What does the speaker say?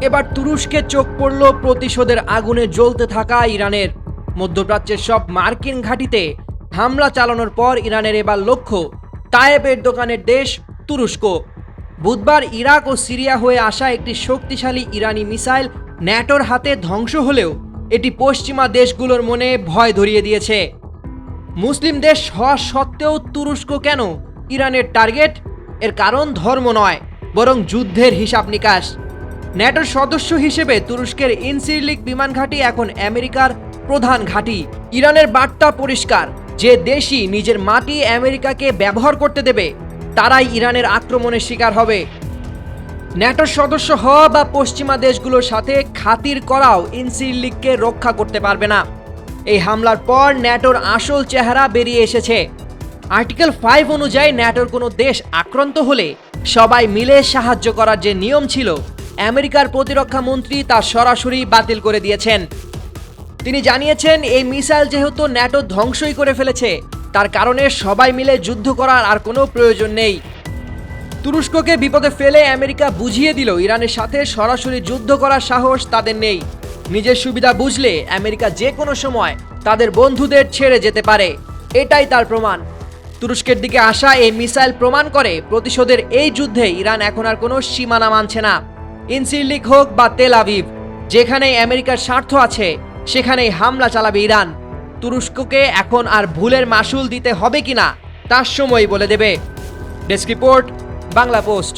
এবার তুরস্কে চোখ পড়ল প্রতিশোধের আগুনে জ্বলতে থাকা ইরানের। মধ্যপ্রাচ্যের সব মার্কিন ঘাঁটিতে হামলা চালানোর পর ইরানের এবার লক্ষ্য তায়েব এরদোগানের দেশ তুরস্ক। বুধবার ইরাক ও সিরিয়া হয়ে আসা একটি শক্তিশালী ইরানি মিসাইল ন্যাটোর হাতে ধ্বংস হলেও এটি পশ্চিমা দেশগুলোর মনে ভয় ধরিয়ে দিয়েছে। মুসলিম দেশ হওয়া সত্ত্বেও তুরস্ক কেন ইরানের টার্গেট? এর কারণ ধর্ম নয়, বরং যুদ্ধের হিসাব নিকাশ। ন্যাটোর সদস্য হিসেবে তুরস্কের ইনসিরলিক বিমান ঘাঁটি এখন আমেরিকার প্রধান ঘাঁটি। ইরানের বার্তা পরিষ্কার, যে দেশই নিজের মাটি আমেরিকাকে ব্যবহার করতে দেবে তারাই ইরানের আক্রমণের শিকার হবে। ন্যাটোর সদস্য হওয়া বা পশ্চিমা দেশগুলোর সাথে খাতির করাও ইনসিরলিককে রক্ষা করতে পারবে না। এই হামলার পর ন্যাটোর আসল চেহারা বেরিয়ে এসেছে। আর্টিকেল 5 অনুযায়ী ন্যাটোর কোনো দেশ আক্রান্ত হলে সবাই মিলে সাহায্য করার যে নিয়ম ছিল, আমেরিকার প্রতিরক্ষা মন্ত্রী তা সরাসরি বাতিল করে দিয়েছেন। তিনি জানিয়েছেন, এই মিসাইল যেহেতু ন্যাটো ধ্বংসই করে ফেলেছে, তার কারণে সবাই মিলে যুদ্ধ করার আর কোনো প্রয়োজন নেই। তুরস্ককে বিপদে ফেলে আমেরিকা বুঝিয়ে দিল ইরানের সাথে সরাসরি যুদ্ধ করার সাহস তাদের নেই। নিজের সুবিধা বুঝলে আমেরিকা যে কোনো সময় তাদের বন্ধুদের ছেড়ে যেতে পারে, এটাই তার প্রমাণ। তুরস্কের দিকে আসা এই মিসাইল প্রমাণ করে প্রতিশোধের এই যুদ্ধে ইরান এখন আর কোনো সীমানা মানছে না। ইনসিরলিক হোক বা তেল আভিভ, যেখানেই আমেরিকার স্বার্থ আছে সেখানেই হামলা চালাবে ইরান। তুরস্ককে এখন আর ভুলের মাসুল দিতে হবে কিনা তার সময় বলে দেবে। Desk report, Bangla post.